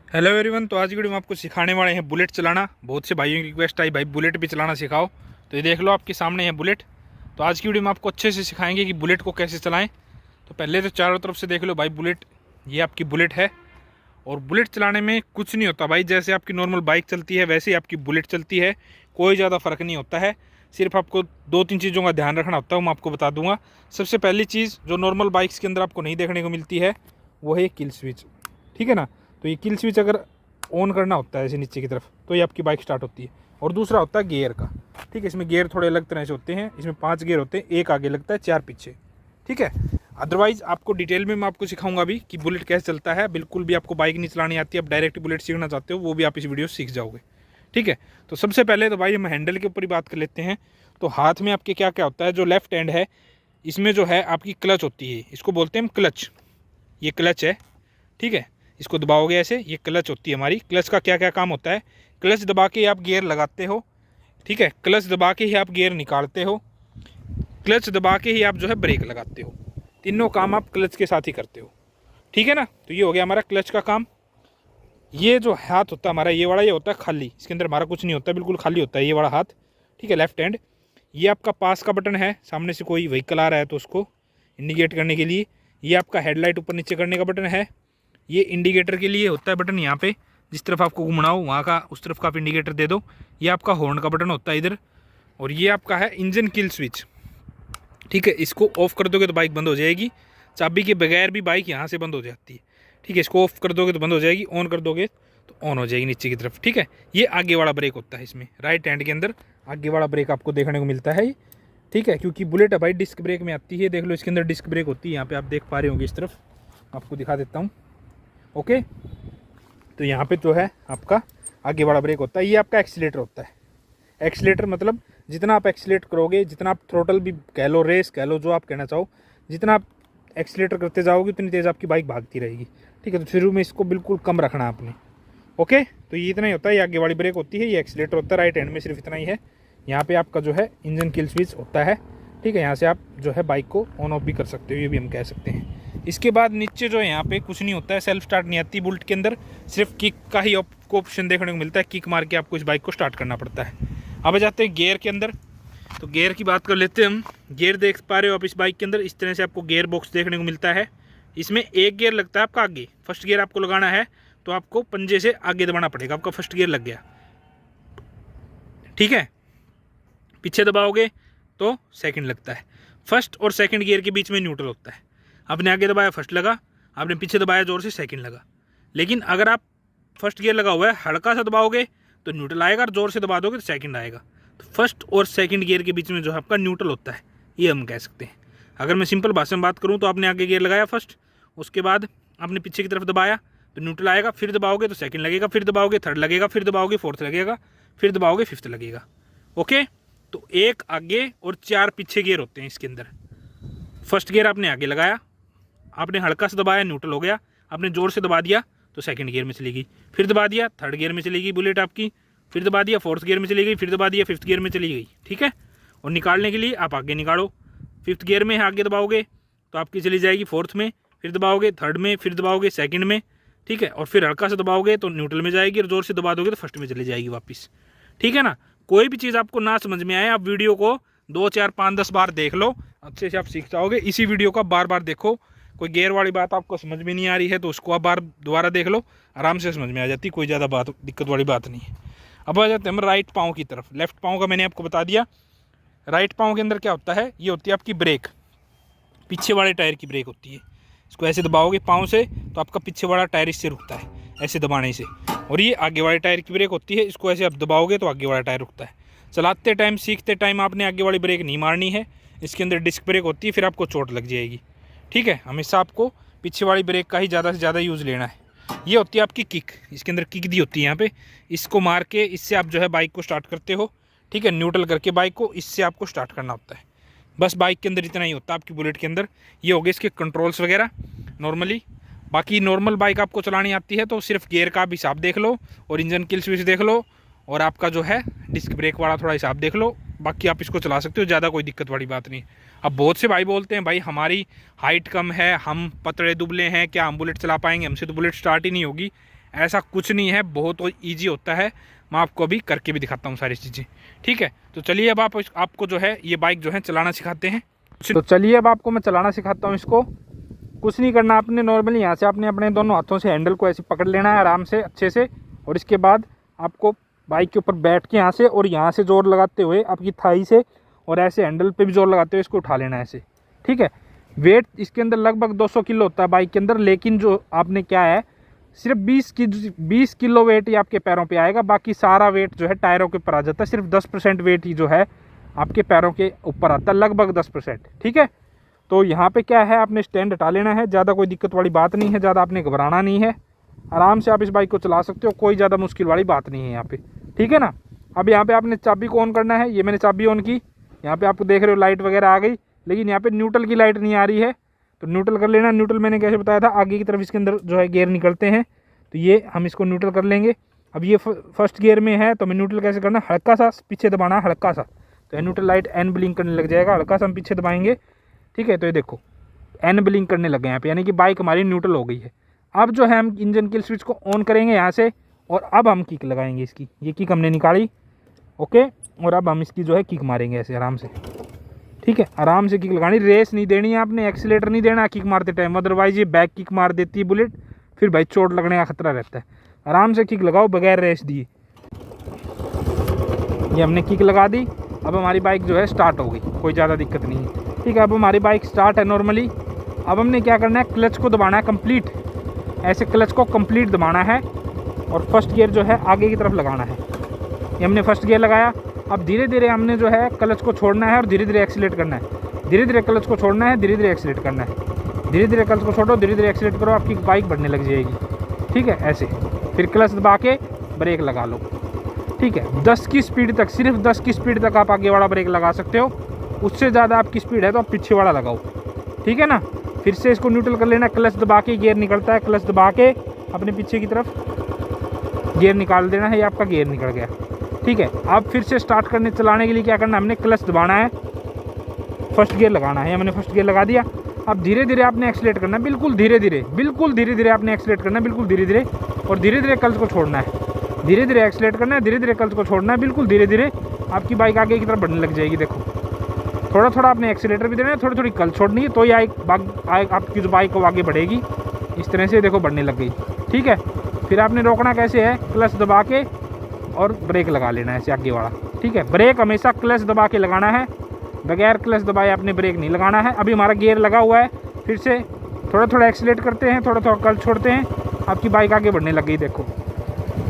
Hello everyone. तो आज की वीडियो में आपको सिखाने वाले हैं बुलेट चलाना। बहुत से भाइयों की रिक्वेस्ट आई, भाई बुलेट भी चलाना सिखाओ। तो ये देख लो, आपके सामने है बुलेट। तो आज की वीडियो में आपको अच्छे से सिखाएंगे कि बुलेट को कैसे चलाएं। तो पहले तो चारों तरफ से देख लो भाई, बुलेट, ये आपकी बुलेट है। और बुलेट चलाने में कुछ नहीं होता भाई, जैसे आपकी नॉर्मल बाइक चलती है वैसे ही आपकी बुलेट चलती है। कोई ज़्यादा फ़र्क नहीं होता है। सिर्फ आपको दो तीन चीज़ों का ध्यान रखना होता है, मैं आपको बता दूंगा। सबसे पहली चीज़ जो नॉर्मल बाइक्स के अंदर आपको नहीं देखने को मिलती है, वो है किल स्विच। ठीक है ना। तो ये किल स्विच अगर ऑन करना होता है ऐसे नीचे की तरफ, तो ये आपकी बाइक स्टार्ट होती है। और दूसरा होता है गियर का। ठीक है, इसमें गियर थोड़े अलग तरह से होते हैं। इसमें 5 गियर होते हैं, एक आगे लगता है, 4 पीछे। ठीक है। अदरवाइज आपको डिटेल में मैं आपको सिखाऊंगा भी कि बुलेट कैसे चलता है। बिल्कुल भी आपको बाइक नहीं चलानी आती, आप डायरेक्ट बुलेट सीखना चाहते हो, वो भी आप इस वीडियो सीख जाओगे। ठीक है। तो सबसे पहले तो भाई हम हैंडल के ऊपर ही बात कर लेते हैं। तो हाथ में आपके क्या क्या होता है, जो लेफ्ट हैंड है इसमें जो है आपकी क्लच होती है, इसको बोलते हैं हम क्लच। ये क्लच है। ठीक है। इसको दबाओगे ऐसे, ये क्लच होती है हमारी। क्लच का क्या क्या काम होता है, क्लच दबा के आप गियर लगाते हो। ठीक है। क्लच दबा के ही आप गियर निकालते हो। क्लच दबा के ही आप जो है ब्रेक लगाते हो। तीनों काम आप क्लच के साथ ही करते हो। ठीक है ना। तो ये हो गया हमारा क्लच का काम। ये जो हाथ होता है हमारा, ये वाला, ये होता है खाली, इसके अंदर हमारा कुछ नहीं होता, बिल्कुल खाली होता है ये वाला हाथ। ठीक है, लेफ्ट हैंड। ये आपका पास का बटन है, सामने से कोई व्हीकल आ रहा है तो उसको इंडिकेट करने के लिए। ये आपका हेडलाइट ऊपर नीचे करने का बटन है। ये इंडिकेटर के लिए होता है बटन, यहाँ पे जिस तरफ आपको घुमाना हो वहाँ का, उस तरफ का आप इंडिकेटर दे दो। ये आपका हॉर्न का बटन होता है इधर। और ये आपका है इंजन किल स्विच। ठीक है। इसको ऑफ कर दोगे तो बाइक बंद हो जाएगी। चाबी के बगैर भी बाइक यहाँ से बंद हो जाती है। ठीक है। इसको ऑफ कर दोगे तो बंद हो जाएगी, ऑन कर दोगे तो ऑन हो जाएगी नीचे की तरफ। ठीक है। ये आगे वाला ब्रेक होता है, इसमें राइट हैंड के अंदर आगे वाला ब्रेक आपको देखने को मिलता है। ठीक है। क्योंकि बुलेट है भाई, डिस्क ब्रेक में आती है। देख लो, इसके अंदर डिस्क ब्रेक होती है। यहाँ पे आप देख पा रहे होंगे, इस तरफ आपको दिखा देता हूँ। ओके। तो यहाँ पे जो है आपका आगे वाला ब्रेक होता है। ये आपका एक्सीलेटर होता है। एक्सीलेटर मतलब जितना आप एक्सीलेट करोगे, जितना आप थ्रोटल भी कह लो, रेस कह लो, जो आप कहना चाहो, जितना आप एक्सीलेटर करते जाओगे उतनी तेज़ आपकी बाइक भागती रहेगी। ठीक है। तो शुरू में इसको बिल्कुल कम रखना है आपने। ओके। तो ये इतना ही होता है। ये आगे वाली ब्रेक होती है, ये एक्सीलेटर होता है। राइट हैंड में सिर्फ इतना ही है। यहाँ पे आपका जो है इंजन किल स्विच होता है। ठीक है। यहाँ से आप जो है बाइक को ऑन ऑफ भी कर सकते हो, ये भी हम कह सकते हैं। इसके बाद नीचे जो है यहाँ पे कुछ नहीं होता है, सेल्फ स्टार्ट नहीं आती बुलेट के अंदर। सिर्फ किक का ही आपको ऑप्शन देखने को मिलता है, किक मार के आपको इस बाइक को स्टार्ट करना पड़ता है। अब आ जाते हैं गियर के अंदर। तो गियर की बात कर लेते हैं हम। गियर देख पा रहे हो आप इस बाइक के अंदर, इस तरह से आपको गियर बॉक्स देखने को मिलता है। इसमें एक गियर लगता है आपका आगे, फर्स्ट गियर आपको लगाना है तो आपको पंजे से आगे दबाना पड़ेगा। आपका फर्स्ट गियर लग गया। ठीक है। पीछे दबाओगे तो सेकंड लगता है। फर्स्ट और सेकंड गियर के बीच में न्यूट्रल होता है। आपने आगे दबाया फर्स्ट लगा, आपने पीछे दबाया जोर से सेकंड लगा। लेकिन अगर आप फर्स्ट गियर लगा हुआ है, हल्का सा दबाओगे तो न्यूट्रल आएगा, और जोर से दबा दोगे तो सेकंड आएगा। तो फर्स्ट और सेकंड गियर के बीच में जो है आपका न्यूट्रल होता है, ये हम कह सकते हैं। अगर मैं सिंपल भाषा में बात करूँ तो आपने आगे गियर लगाया फर्स्ट, उसके बाद आपने पीछे की तरफ दबाया तो न्यूट्रल आएगा, फिर दबाओगे तो सेकंड लगेगा, फिर दबाओगे थर्ड लगेगा, फिर दबाओगे फोर्थ लगेगा, फिर दबाओगे फिफ्थ लगेगा। ओके। तो एक आगे और 4 पीछे गियर होते हैं इसके अंदर। फर्स्ट गियर आपने आगे लगाया, आपने हल्का सा दबाया, न्यूट्रल हो गया। आपने जोर से दबा दिया तो सेकंड गियर में चली गई, फिर दबा दिया थर्ड गियर में चली गई बुलेट आपकी, फिर दबा दिया फोर्थ गियर में चली गई, फिर दबा दिया फिफ्थ गियर में चली गई। ठीक है। और निकालने के लिए आप आगे निकालो, फिफ्थ गियर में आगे दबाओगे तो आपकी चली जाएगी फोर्थ में, फिर दबाओगे थर्ड में, फिर दबाओगे सेकंड में। ठीक है। और फिर हल्का सा दबाओगे तो न्यूट्रल में जाएगी, और जोर से दबा दोगे तो फर्स्ट में चली जाएगी वापस। ठीक है ना। कोई भी चीज़ आपको ना समझ में आए, आप वीडियो को 2 4 5 10 बार देख लो, अच्छे से आप सीख जाओगे। इसी वीडियो को बार बार देखो। कोई गियर वाली बात आपको समझ में नहीं आ रही है तो उसको आप बार दोबारा देख लो, आराम से समझ में आ जाती, कोई ज़्यादा बात दिक्कत वाली बात नहीं है। अब आ जाते हैं हम राइट पाँव की तरफ। लेफ्ट पाँव का मैंने आपको बता दिया। राइट पाँव के अंदर क्या होता है, ये होती है आपकी ब्रेक, पीछे वाले टायर की ब्रेक होती है। इसको ऐसे दबाओगे पाँव से तो आपका पीछे वाला टायर इससे रुकता है, ऐसे दबाने से। और ये आगे वाले टायर की ब्रेक होती है, इसको ऐसे आप दबाओगे तो आगे वाला टायर रुकता है। चलाते टाइम, सीखते टाइम आपने आगे वाली ब्रेक नहीं मारनी है। इसके अंदर डिस्क ब्रेक होती है, फिर आपको चोट लग जाएगी। ठीक है। हमेशा आपको पीछे वाली ब्रेक का ही ज़्यादा से ज़्यादा यूज़ लेना है। ये होती है आपकी किक, इसके अंदर किक दी होती है यहाँ पे। इसको मार के इससे आप जो है बाइक को स्टार्ट करते हो। ठीक है। न्यूट्रल करके बाइक को इससे आपको स्टार्ट करना होता है। बस बाइक के अंदर इतना ही होता है आपकी बुलेट के अंदर। ये हो गए इसके कंट्रोल्स वगैरह नॉर्मली। बाकी नॉर्मल बाइक आपको चलानी आती है तो सिर्फ गियर का भी हिसाब देख लो, और इंजन किल स्विच देख लो, और आपका जो है डिस्क ब्रेक वाला थोड़ा हिसाब देख लो। बाकी आप इसको चला सकते हो, ज़्यादा कोई दिक्कत वाली बात नहीं। अब बहुत से भाई बोलते हैं भाई हमारी हाइट कम है, हम पतले दुबले हैं, क्या हम बुलेट चला पाएंगे, हमसे तो बुलेट स्टार्ट ही नहीं होगी। ऐसा कुछ नहीं है, बहुत ईजी होता है। मैं आपको अभी करके भी दिखाता हूँ सारी चीज़ें, ठीक है। तो चलिए अब आपको जो है ये बाइक जो है चलाना सिखाते हैं। तो चलिए अब आपको मैं चलाना सिखाता हूँ इसको। कुछ नहीं करना आपने, नॉर्मली यहाँ से आपने अपने दोनों हाथों से हैंडल को ऐसे पकड़ लेना है आराम से अच्छे से, और इसके बाद आपको बाइक के ऊपर बैठ के यहाँ से और यहाँ से जोर लगाते हुए आपकी थाई से और ऐसे हैंडल पे भी जोर लगाते हुए इसको उठा लेना है ऐसे, ठीक है। वेट इसके अंदर लगभग 200 किलो होता है बाइक के अंदर, लेकिन जो आपने क्या है सिर्फ 20 किलो वेट ही आपके पैरों पे आएगा, बाकी सारा वेट जो है टायरों के ऊपर आ जाता है। सिर्फ 10% वेट ही जो है आपके पैरों के ऊपर आता है, लगभग 10%, ठीक है। तो यहाँ पे क्या है, आपने स्टैंड हटा लेना है, ज़्यादा कोई दिक्कत वाली बात नहीं है, ज़्यादा आपने घबराना नहीं है, आराम से आप इस बाइक को चला सकते हो, कोई ज़्यादा मुश्किल वाली बात नहीं है यहाँ पे, ठीक है ना। अब यहाँ पे आपने चाबी को ऑन करना है, ये मैंने चाबी ऑन की, यहाँ पे आपको देख रहे हो लाइट वगैरह आ गई, लेकिन यहाँ पे न्यूट्रल की लाइट नहीं आ रही है, तो न्यूट्रल कर लेना। न्यूट्रल मैंने कैसे बताया था, आगे की तरफ इसके अंदर जो है गियर निकलते हैं, तो ये हम इसको न्यूट्रल कर लेंगे। अब ये फर्स्ट गियर में है, तो मैं न्यूट्रल कैसे करना, हल्का सा पीछे दबाना, हल्का सा, तो न्यूट्रल लाइट एन ब्लिंक करने लग जाएगा, हल्का सा हम पीछे दबाएंगे, ठीक है। तो ये देखो एन ब्लिंक करने लगे यहाँ पे, यानी कि बाइक हमारी न्यूट्रल हो गई है। अब जो है हम इंजन किल स्विच को ऑन करेंगे यहाँ से, और अब हम किक लगाएंगे इसकी, ये किक हमने निकाली, ओके। और अब हम इसकी जो है किक मारेंगे ऐसे आराम से, ठीक है। आराम से किक लगानी, रेस नहीं देनी है आपने, एक्सीलेटर नहीं देना किक मारते टाइम, अदरवाइज ये बैक किक मार देती है बुलेट, फिर भाई चोट लगने का खतरा रहता है। आराम से किक लगाओ बगैर रेस दिए। ये हमने किक लगा दी, अब हमारी बाइक जो है स्टार्ट हो गई, कोई ज़्यादा दिक्कत नहीं है, ठीक है। अब हमारी बाइक स्टार्ट है नॉर्मली। अब हमने क्या करना है, क्लच को दबाना है कंप्लीट, ऐसे क्लच को कंप्लीट दबाना है, और फर्स्ट गियर जो है आगे की तरफ लगाना है। ये हमने फर्स्ट गियर लगाया, अब धीरे धीरे हमने जो है क्लच को छोड़ना है और धीरे धीरे एक्सीलेट करना है, धीरे धीरे क्लच को छोड़ना है, धीरे धीरे एक्सीलेट करना है, धीरे धीरे क्लच को छोड़ो, धीरे धीरे एक्सीलेट करो, आपकी बाइक बढ़ने लग जाएगी, ठीक है। ऐसे फिर क्लच दबा के ब्रेक लगा लो, ठीक है। 10 की स्पीड तक, सिर्फ 10 की स्पीड तक आप आगे वाला ब्रेक लगा सकते हो, उससे ज़्यादा आपकी स्पीड है तो आप पीछे वाला लगाओ, ठीक है ना। फिर से इसको न्यूट्रल कर लेना, क्लच दबा के गियर निकलता है, क्लच दबा के अपने पीछे की तरफ गियर निकाल देना है, ये आपका गियर निकल गया, ठीक है। अब फिर से स्टार्ट करने चलाने के लिए क्या करना है, हमने क्लच दबाना है, फर्स्ट गियर लगाना है, हमने फर्स्ट गियर लगा दिया। अब धीरे धीरे आपने एक्सीलेट करना है, बिल्कुल धीरे धीरे, बिल्कुल धीरे धीरे आपने एक्सीलेट करना है, बिल्कुल धीरे धीरे, और धीरे धीरे क्लच को छोड़ना है, धीरे धीरे एक्सीलेट करना है, धीरे धीरे क्लच को छोड़ना है, बिल्कुल धीरे धीरे आपकी बाइक आगे की तरफ बढ़ने लग जाएगी। देखो थोड़ा थोड़ा आपने एक्सीलेटर भी देना है, थोड़ी थोड़ी क्लच छोड़नी है, तो ये आपकी जो बाइक को आगे बढ़ेगी, इस तरह से देखो बढ़ने लग गई, ठीक है। फिर आपने रोकना कैसे है, क्लच दबा के और ब्रेक लगा लेना है ऐसे आगे वाला, ठीक है। ब्रेक हमेशा क्लच दबा के लगाना है, बगैर क्लच दबाए आपने ब्रेक नहीं लगाना है। अभी हमारा गियर लगा हुआ है, फिर से थोड़ा थोड़ा एक्सीलेट करते हैं, थोड़ा थोड़ा क्लच छोड़ते हैं, आपकी बाइक आगे बढ़ने लग गई, देखो,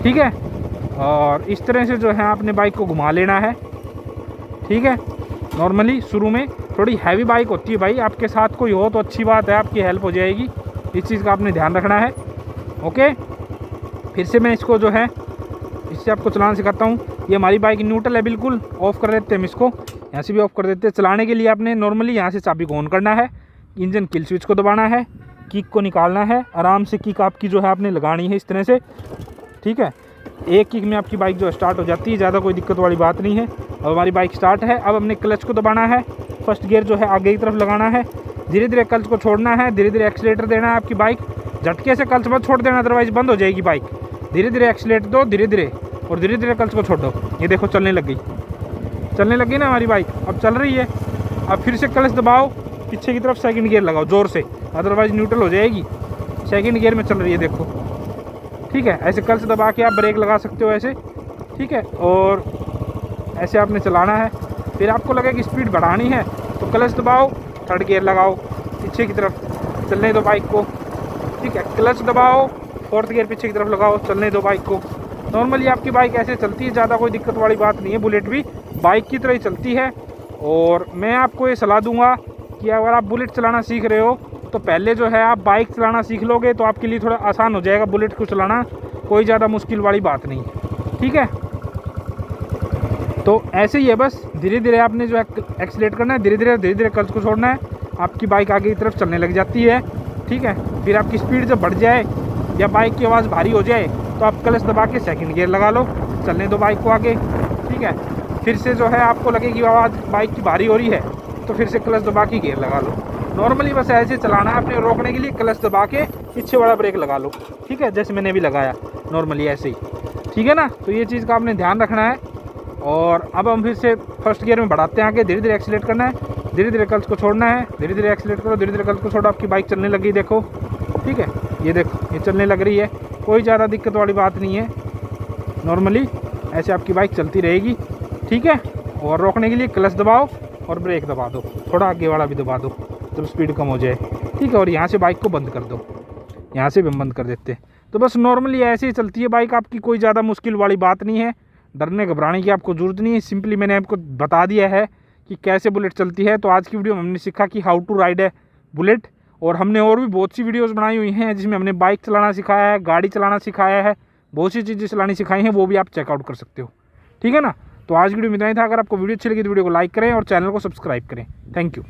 ठीक है। और इस तरह से जो है आपने बाइक को घुमा लेना है, ठीक है। नॉर्मली शुरू में थोड़ी हैवी बाइक होती है भाई, आपके साथ कोई हो तो अच्छी बात है, आपकी हेल्प हो जाएगी, इस चीज़ का आपने ध्यान रखना है, ओके। फिर से मैं इसको जो है इससे आपको चलाना सिखाता हूँ। ये हमारी बाइक न्यूट्रल है, बिल्कुल ऑफ़ कर देते हैं हम इसको, यहाँ से भी ऑफ़ कर देते हैं। चलाने के लिए आपने नॉर्मली यहाँ से चाबी को ऑन करना है, इंजन किल स्विच को दबाना है, किक को निकालना है, आराम से किक आपकी जो है आपने लगानी है इस तरह से, ठीक है। एक किक में आपकी बाइक जो है स्टार्ट हो जाती है, ज़्यादा कोई दिक्कत वाली बात नहीं है। अब हमारी बाइक स्टार्ट है। अब हमने क्लच को दबाना है, फर्स्ट गियर जो है आगे की तरफ लगाना है, धीरे धीरे क्लच को छोड़ना है, धीरे धीरे एक्सीलेटर देना है। आपकी बाइक झटके से क्लच मत छोड़ देना, अदरवाइज बंद हो जाएगी बाइक। धीरे धीरे एक्सीलेटर दो, धीरे धीरे, और धीरे धीरे क्लच को छोड़ दो। ये देखो चलने लग गई, चलने लग गई ना हमारी बाइक, अब चल रही है। अब फिर से क्लच दबाओ, पीछे की तरफ सेकंड गियर लगाओ ज़ोर से, अदरवाइज न्यूट्रल हो जाएगी। सेकंड गियर में चल रही है, देखो, ठीक है। ऐसे क्लच दबा के आप ब्रेक लगा सकते हो ऐसे, ठीक है। और ऐसे आपने चलाना है। फिर आपको लगे कि स्पीड बढ़ानी है तो क्लच दबाओ, थर्ड गियर लगाओ, पीछे की तरफ चलने दो बाइक को, ठीक है। क्लच दबाओ, फोर्थ गियर पीछे की तरफ लगाओ, चलने दो बाइक को। नॉर्मली आपकी बाइक ऐसे चलती है, ज़्यादा कोई दिक्कत वाली बात नहीं है। बुलेट भी बाइक की तरह ही चलती है। और मैं आपको ये सलाह दूंगा कि अगर आप बुलेट चलाना सीख रहे हो तो पहले जो है आप बाइक चलाना सीख लोगे तो आपके लिए थोड़ा आसान हो जाएगा बुलेट को चलाना, कोई ज़्यादा मुश्किल वाली बात नहीं, ठीक है। तो ऐसे ही है, बस धीरे धीरे आपने जो है एक्सीलेट करना है, धीरे धीरे क्लच को छोड़ना है, आपकी बाइक आगे की तरफ चलने लग जाती है, ठीक है। फिर आपकी स्पीड जब बढ़ जाए या बाइक की आवाज़ भारी हो जाए तो आप क्लच दबा के सेकंड गियर लगा लो, चलने दो बाइक को आगे, ठीक है। फिर से जो है आपको लगे कि आवाज़ बाइक की भारी हो रही है तो फिर से क्लच दबा के गियर लगा लो। नॉर्मली बस ऐसे चलाना है, अपने रोकने के लिए क्लच दबा के पीछे वाला ब्रेक लगा लो, ठीक है, जैसे मैंने अभी लगाया। नॉर्मली ऐसे ही, ठीक है ना। तो ये चीज़ का आपने ध्यान रखना है। और अब हम फिर से फर्स्ट गियर में बढ़ाते हैं आगे, धीरे धीरे एक्सीलेट करना है, धीरे धीरे क्लच को छोड़ना है, धीरे धीरे एक्सीलेट करो, धीरे धीरे क्लच को छोड़ो, आपकी बाइक चलने लगी देखो, ठीक है। ये देखो ये चलने लग रही है, कोई ज़्यादा दिक्कत वाली बात नहीं है, नॉर्मली ऐसे आपकी बाइक चलती रहेगी, ठीक है। और रोकने के लिए क्लच दबाओ और ब्रेक दबा दो, थोड़ा आगे वाला भी दबा दो जब स्पीड कम हो जाए, ठीक है। और यहाँ से बाइक को बंद कर दो, यहाँ से भी हम बंद कर देते हैं। तो बस नॉर्मली ऐसे ही चलती है बाइक आपकी, कोई ज़्यादा मुश्किल वाली बात नहीं है, डरने घबराने की आपको ज़रूरत नहीं है। सिंपली मैंने आपको बता दिया है कि कैसे बुलेट चलती है। तो आज की वीडियो में हमने सीखा कि हाउ टू राइड है बुलेट, और हमने और भी बहुत सी वीडियोस बनाई हुई हैं जिसमें हमने बाइक चलाना सिखाया है, गाड़ी चलाना सिखाया है, बहुत सी चीज़ें चलानी सिखाई हैं, वो भी आप चेकआउट कर सकते हो, ठीक है ना। तो आज वीडियो में इतना ही था। अगर आपको वीडियो अच्छी लगी तो वीडियो को लाइक करें और चैनल को सब्सक्राइब करें। Thank you.